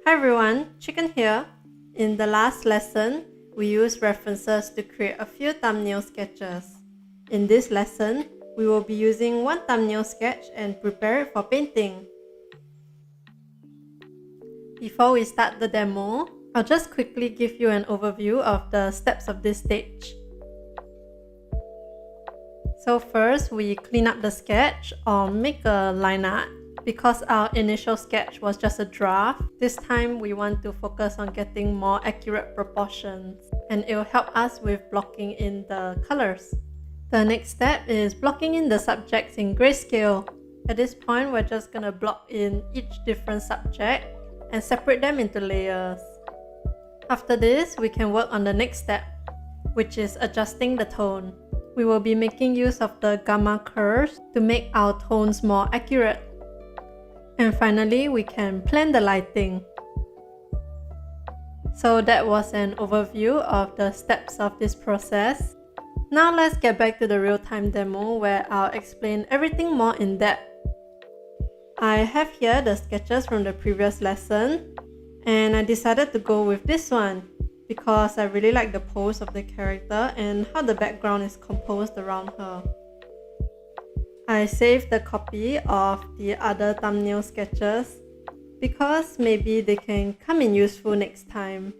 Hi everyone, Chicken here. In the last lesson, we used references to create a few thumbnail sketches. In this lesson, we will be using one thumbnail sketch and prepare it for painting. Before we start the demo, I'll just quickly give you an overview of the steps of this stage. So first, we clean up the sketch or make a line art. Because our initial sketch was just a draft, this time we want to focus on getting more accurate proportions, and it will help us with blocking in the colors. The next step is blocking in the subjects in grayscale. At this point, we're just gonna block in each different subject and separate them into layers. After this, we can work on the next step, which is adjusting the tone. We will be making use of the gamma curves to make our tones more accurate. And finally, we can plan the lighting. So that was an overview of the steps of this process. Now let's get back to the real-time demo where I'll explain everything more in depth. I have here the sketches from the previous lesson, and I decided to go with this one because I really like the pose of the character and how the background is composed around her. I saved the copy of the other thumbnail sketches because maybe they can come in useful next time.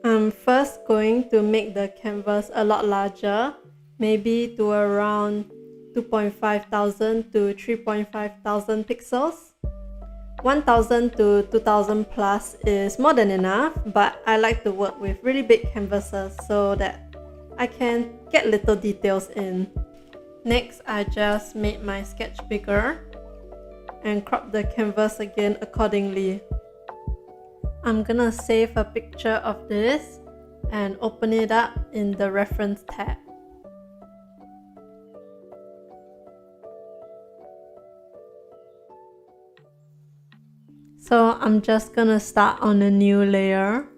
I'm first going to make the canvas a lot larger, maybe to around 2,500 to 3,500 pixels. 1,000 to 2,000 plus is more than enough, but I like to work with really big canvases so that I can get little details in. Next, I just made my sketch bigger and crop the canvas again accordingly. I'm gonna save a picture of this and open it up in the reference tab. So I'm just gonna start on a new layer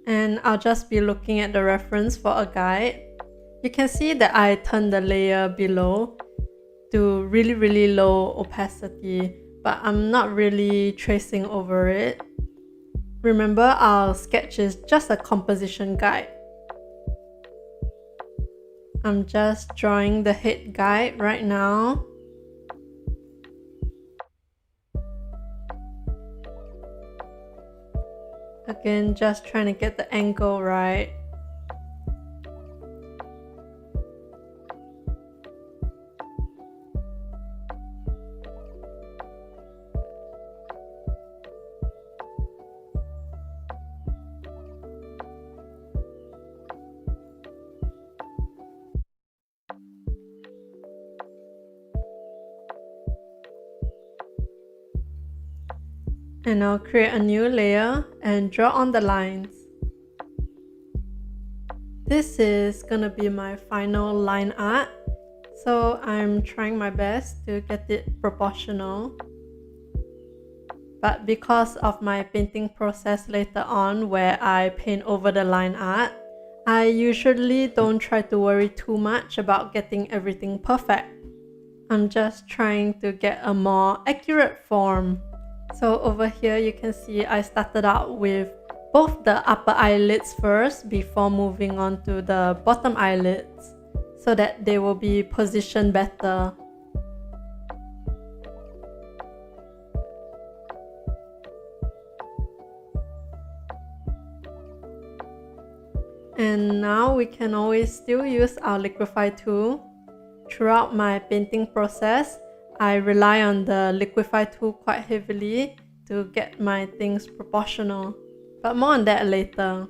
and I'll just be looking at the reference for a guide. You can see that I turned the layer below to really low opacity, but I'm not really tracing over it. Remember, our sketch is just a composition guide. I'm just drawing the head guide right now. Again, just trying to get the angle right. And I'll create a new layer and draw on the lines. This is gonna be my final line art, so I'm trying my best to get it proportional. But because of my painting process later on where I paint over the line art, I usually don't try to worry too much about getting everything perfect. I'm just trying to get a more accurate form. So over here you can see I started out with both the upper eyelids first before moving on to the bottom eyelids so that they will be positioned better. And now we can always still use our liquify tool. Throughout my painting process, I rely on the liquify tool quite heavily to get my things proportional, but more on that later.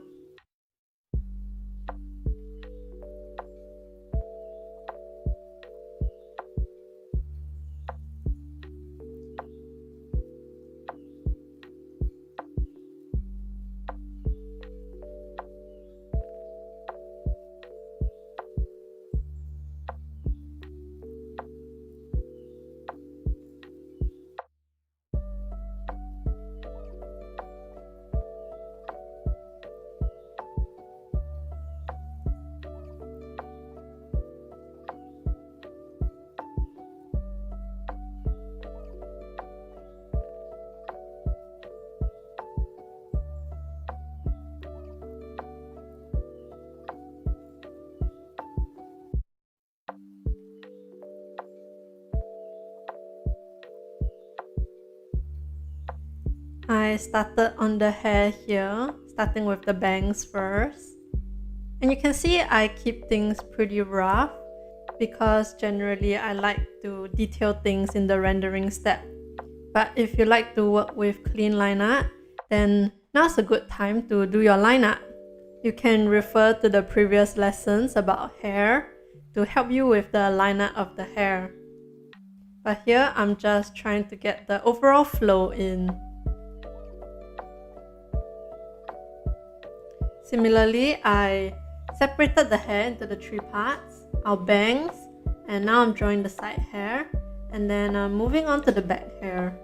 I started on the hair here, starting with the bangs first. And you can see I keep things pretty rough because generally I like to detail things in the rendering step. But if you like to work with clean line art, then now's a good time to do your line art. You can refer to the previous lessons about hair to help you with the line art of the hair. But here I'm just trying to get the overall flow in. Similarly, I separated the hair into the 3 parts, our bangs, and now I'm drawing the side hair, and then I'm moving on to the back hair.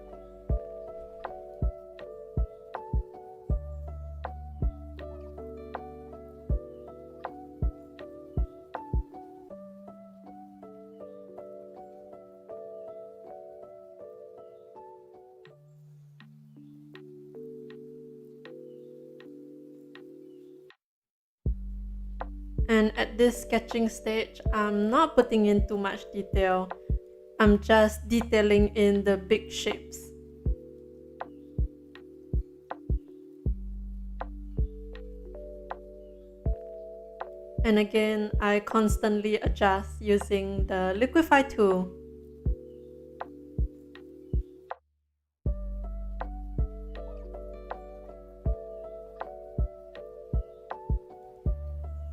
And at this sketching stage, I'm not putting in too much detail. I'm just detailing in the big shapes. And again, I constantly adjust using the liquify tool.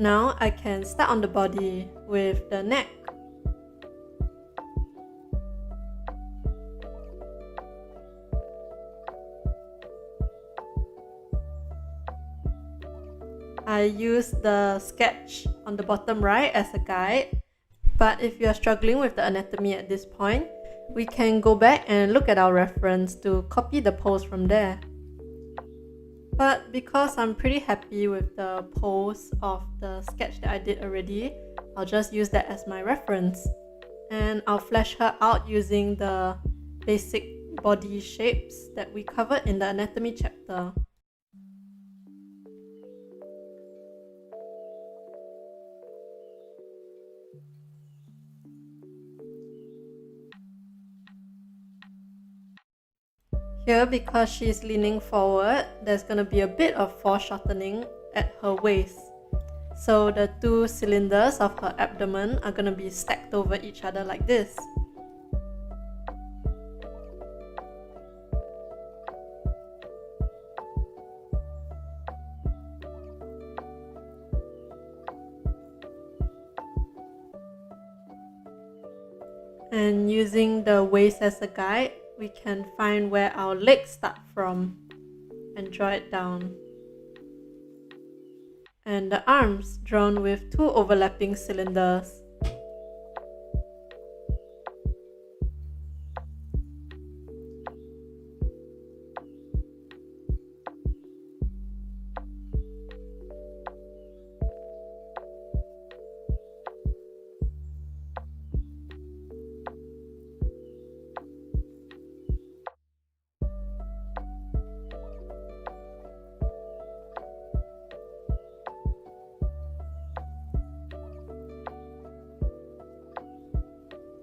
Now I can start on the body with the neck. I use the sketch on the bottom right as a guide, but if you are struggling with the anatomy at this point, we can go back and look at our reference to copy the pose from there. But because I'm pretty happy with the pose of the sketch that I did already, I'll just use that as my reference. And I'll flesh her out using the basic body shapes that we covered in the anatomy chapter. Here, because she's leaning forward, there's gonna be a bit of foreshortening at her waist. So the 2 cylinders of her abdomen are gonna be stacked over each other like this. And using the waist as a guide, we can find where our legs start from and draw it down. And the arms drawn with 2 overlapping cylinders.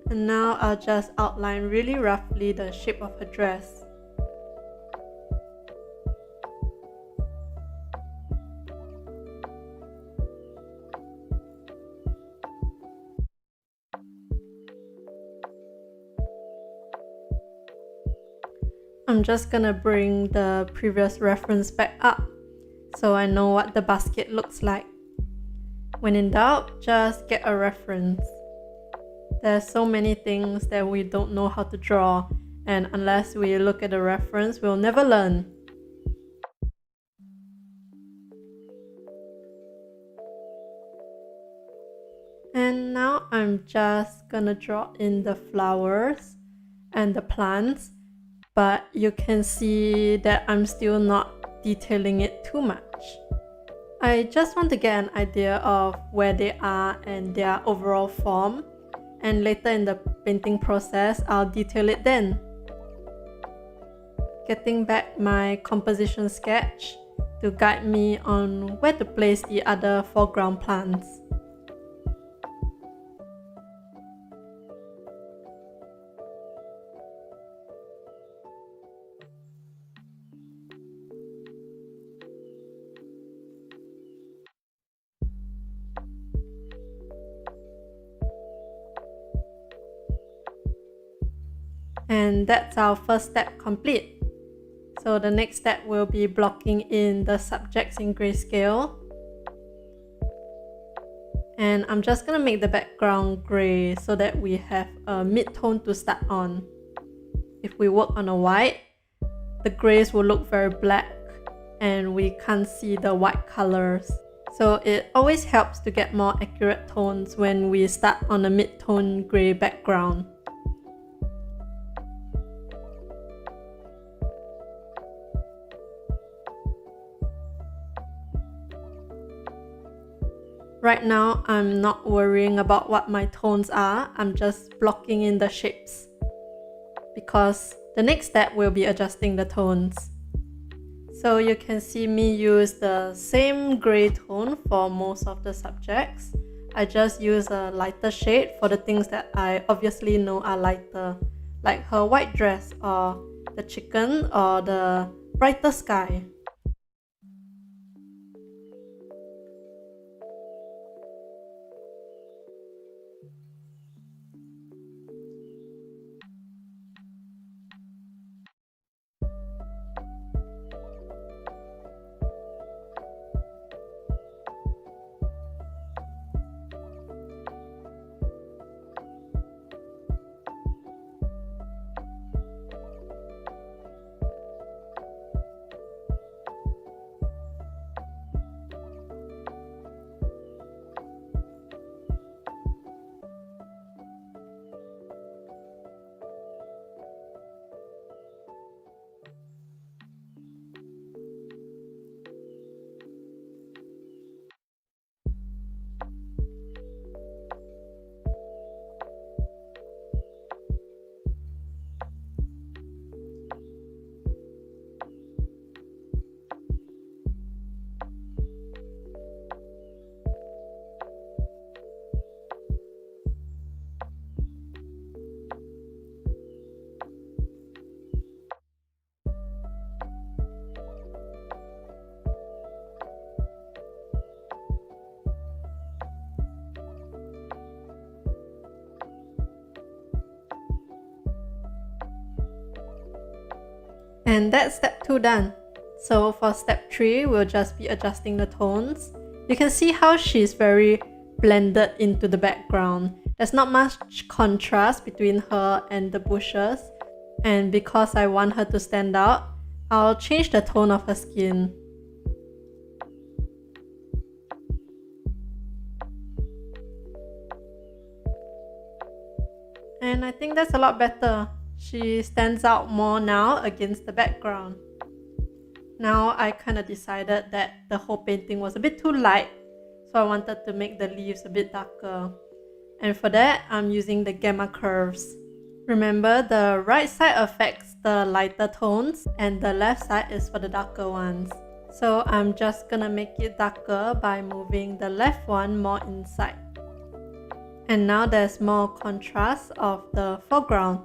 And now I'll just outline really roughly the shape of her dress. I'm just gonna bring the previous reference back up so I know what the basket looks like. When in doubt, just get a reference. There's so many things that we don't know how to draw, and unless we look at the reference, we'll never learn. And now I'm just gonna draw in the flowers and the plants, but you can see that I'm still not detailing it too much. I just want to get an idea of where they are and their overall form, and later in the painting process, I'll detail it then. Getting back my composition sketch to guide me on where to place the other foreground plants. And that's our first step complete. So the next step will be blocking in the subjects in grayscale. And I'm just gonna make the background grey so that we have a mid-tone to start on. If we work on a white, the greys will look very black and we can't see the white colors. So it always helps to get more accurate tones when we start on a mid-tone grey background. Right now, I'm not worrying about what my tones are, I'm just blocking in the shapes. Because the next step will be adjusting the tones. So you can see me use the same grey tone for most of the subjects. I just use a lighter shade for the things that I obviously know are lighter, like her white dress or the chicken or the brighter sky. And that's step 2 done. So for step 3, we'll just be adjusting the tones. You can see how she's very blended into the background. There's not much contrast between her and the bushes. And because I want her to stand out, I'll change the tone of her skin. And I think that's a lot better. She stands out more now against the background. Now I kind of decided that the whole painting was a bit too light, so I wanted to make the leaves a bit darker. And for that, I'm using the gamma curves. Remember, the right side affects the lighter tones and the left side is for the darker ones. So I'm just gonna make it darker by moving the left one more inside. And now there's more contrast of the foreground.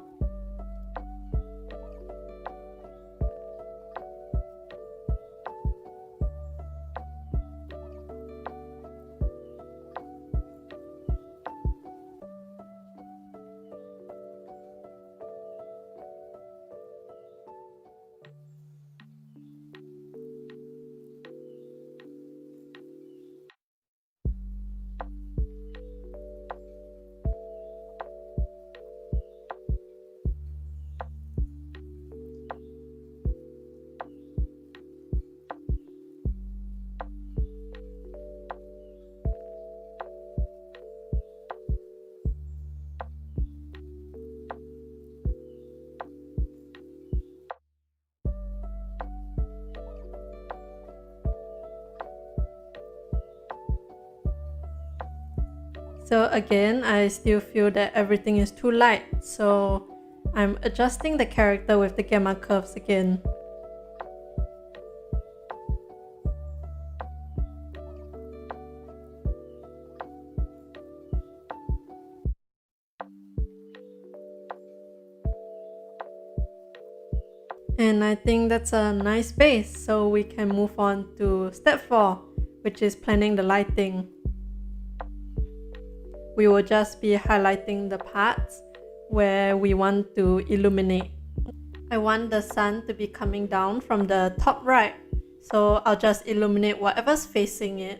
So again, I still feel that everything is too light, so I'm adjusting the character with the gamma curves again. And I think that's a nice base, so we can move on to step 4, which is planning the lighting. We will just be highlighting the parts where we want to illuminate. I want the sun to be coming down from the top right, so I'll just illuminate whatever's facing it.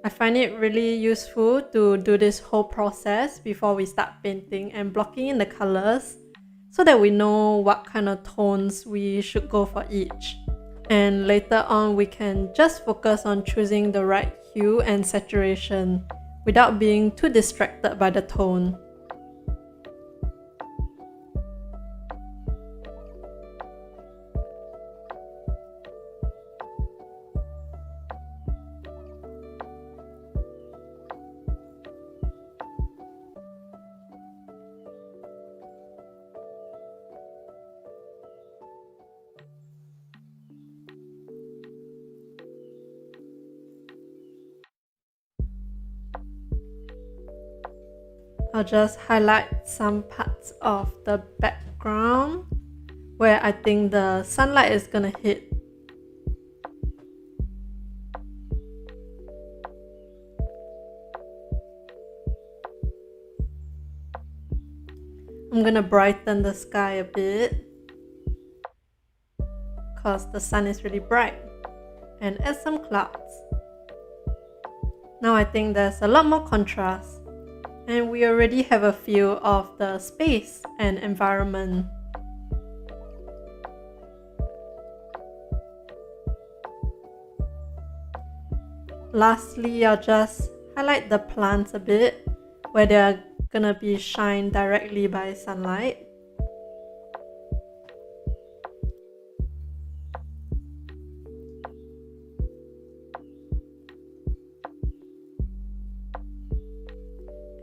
I find it really useful to do this whole process before we start painting and blocking in the colors so that we know what kind of tones we should go for each. And later on, we can just focus on choosing the right hue and saturation without being too distracted by the tone. I'll just highlight some parts of the background where I think the sunlight is gonna hit. I'm gonna brighten the sky a bit because the sun is really bright, and add some clouds. Now I think there's a lot more contrast, and we already have a feel of the space and environment. Lastly, I'll just highlight the plants a bit where they're gonna be shined directly by sunlight.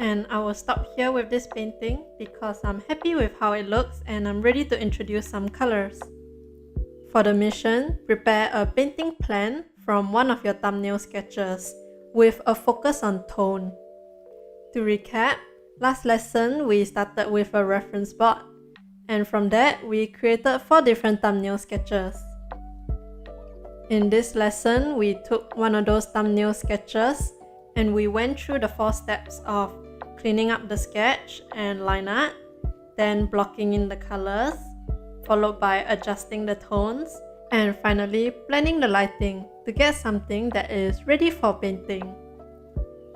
And I will stop here with this painting because I'm happy with how it looks and I'm ready to introduce some colors. For the mission, prepare a painting plan from one of your thumbnail sketches with a focus on tone. To recap, last lesson we started with a reference board, and from that we created 4 different thumbnail sketches. In this lesson, we took one of those thumbnail sketches and we went through the 4 steps of cleaning up the sketch and line art, then blocking in the colors, followed by adjusting the tones, and finally blending the lighting to get something that is ready for painting.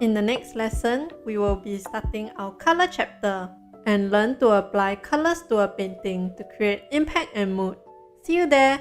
In the next lesson, we will be starting our color chapter and learn to apply colors to a painting to create impact and mood. See you there!